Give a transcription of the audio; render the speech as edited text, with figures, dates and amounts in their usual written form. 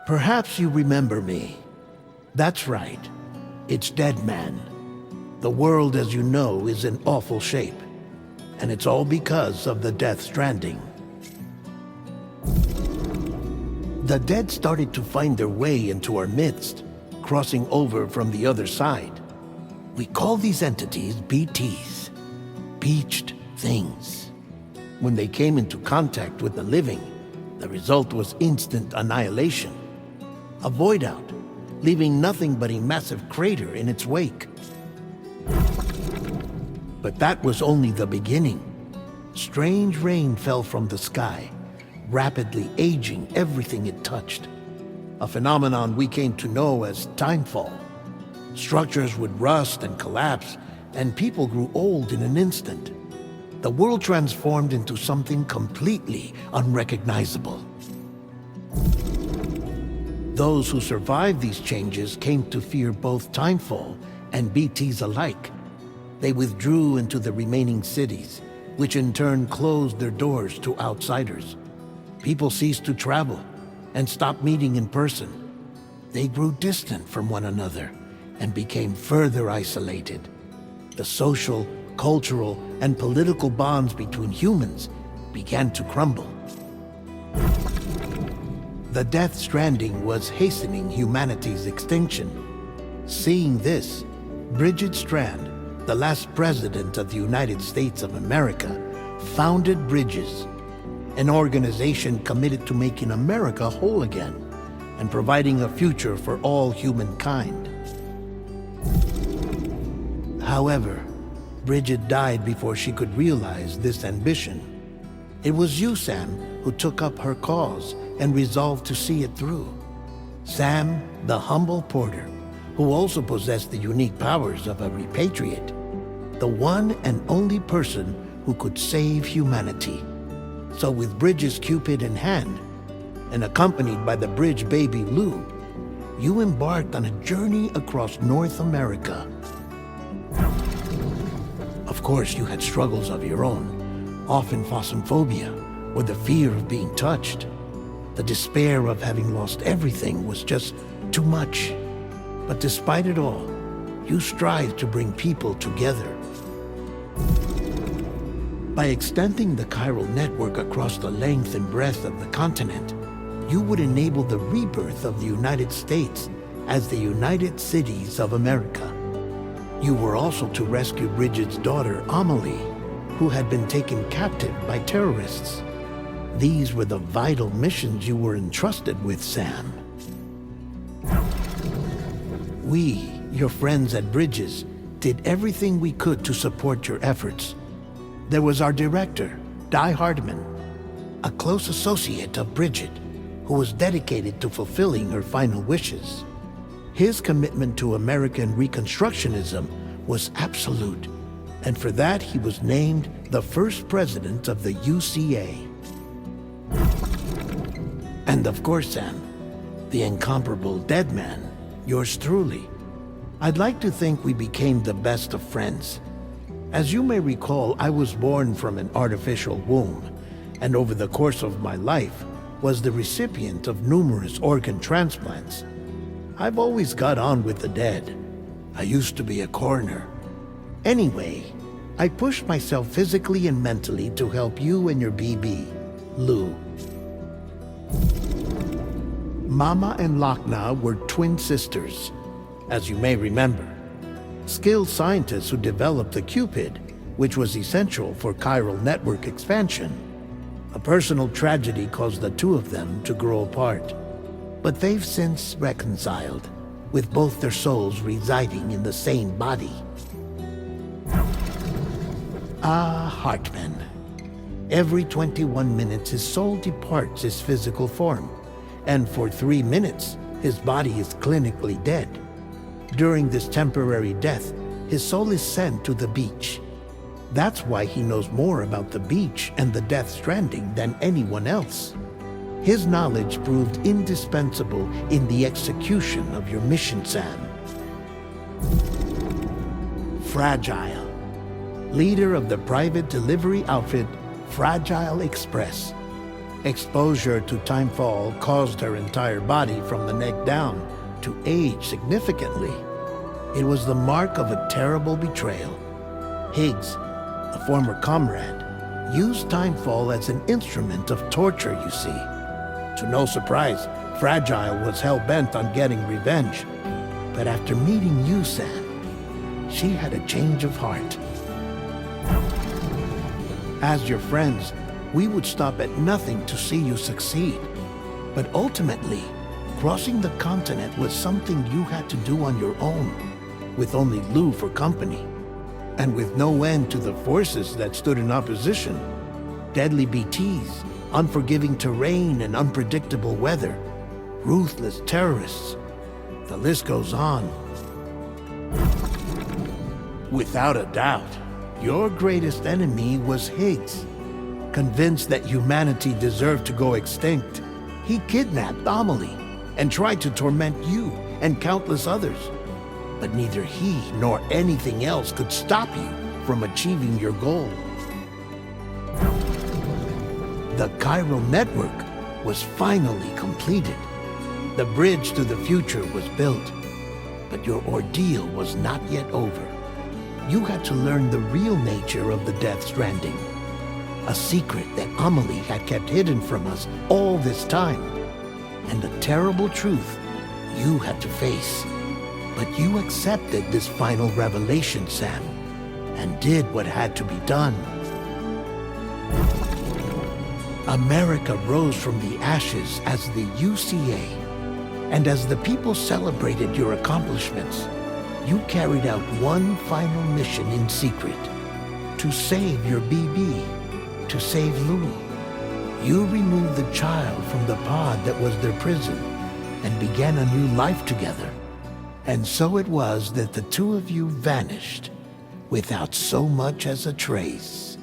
Perhaps you remember me. That's right. It's Dead Man. The world, as you know, is in awful shape. And it's all because of the Death Stranding. The dead started to find their way into our midst, crossing over from the other side. We call these entities BTs, Beached Things. When they came into contact with the living, the result was instant annihilation. A void out, leaving nothing but a massive crater in its wake. But that was only the beginning. Strange rain fell from the sky, rapidly aging everything it touched. A phenomenon we came to know as timefall. Structures would rust and collapse, and people grew old in an instant. The world transformed into something completely unrecognizable. Those who survived these changes came to fear both timefall and BTs alike. They withdrew into the remaining cities, which in turn closed their doors to outsiders. People ceased to travel and stopped meeting in person. They grew distant from one another and became further isolated. The social, cultural, and political bonds between humans began to crumble. The Death Stranding was hastening humanity's extinction. Seeing this, Bridget Strand, the last president of the United States of America, founded Bridges, an organization committed to making America whole again and providing a future for all humankind. However, Bridget died before she could realize this ambition. It was you, Sam, who took up her cause and resolved to see it through. Sam, the humble porter, who also possessed the unique powers of a repatriate, the one and only person who could save humanity. So with Bridges' Cupid in hand, and accompanied by the bridge baby Lou, you embarked on a journey across North America. Of course, you had struggles of your own, often phasmophobia, or the fear of being touched. The despair of having lost everything was just too much. But despite it all, you strived to bring people together. By extending the chiral network across the length and breadth of the continent, you would enable the rebirth of the United States as the United Cities of America. You were also to rescue Bridget's daughter, Amelie, who had been taken captive by terrorists. These were the vital missions you were entrusted with, Sam. We, your friends at Bridges, did everything we could to support your efforts. There was our director, Di Hardman, a close associate of Bridget, who was dedicated to fulfilling her final wishes. His commitment to American Reconstructionism was absolute, and for that he was named the first president of the UCA. And of course, Sam, the incomparable Dead Man, yours truly. I'd like to think we became the best of friends. As you may recall, I was born from an artificial womb, and over the course of my life was the recipient of numerous organ transplants. I've always got on with the dead. I used to be a coroner. Anyway, I pushed myself physically and mentally to help you and your BB, Lou. Mama and Lakna were twin sisters, as you may remember. Skilled scientists who developed the Cupid, which was essential for chiral network expansion. A personal tragedy caused the two of them to grow apart. But they've since reconciled, with both their souls residing in the same body. Ah, Hartman. Every 21 minutes his soul departs his physical form, and for 3 minutes his body is clinically dead. During this temporary death, his soul is sent to the beach. That's why he knows more about the beach and the Death Stranding than anyone else. His knowledge proved indispensable in the execution of your mission, Sam. Fragile, leader of the private delivery outfit Fragile Express. Exposure to timefall caused her entire body from the neck down to age significantly. It was the mark of a terrible betrayal. Higgs, a former comrade, used timefall as an instrument of torture, you see. To no surprise, Fragile was hell-bent on getting revenge. But after meeting you, Sam, she had a change of heart. As your friends, we would stop at nothing to see you succeed. But ultimately, crossing the continent was something you had to do on your own, with only Lou for company, and with no end to the forces that stood in opposition. Deadly BTs, unforgiving terrain and unpredictable weather, ruthless terrorists. The list goes on. Without a doubt, your greatest enemy was Higgs. Convinced that humanity deserved to go extinct, he kidnapped Amelie and tried to torment you and countless others. But neither he nor anything else could stop you from achieving your goal. The chiral network was finally completed. The bridge to the future was built. But your ordeal was not yet over. You had to learn the real nature of the Death Stranding. A secret that Amelie had kept hidden from us all this time. And a terrible truth you had to face. But you accepted this final revelation, Sam, and did what had to be done. America rose from the ashes as the UCA, and as the people celebrated your accomplishments, you carried out one final mission in secret, to save your BB, to save Lou. You removed the child from the pod that was their prison, and began a new life together. And so it was that the two of you vanished, without so much as a trace.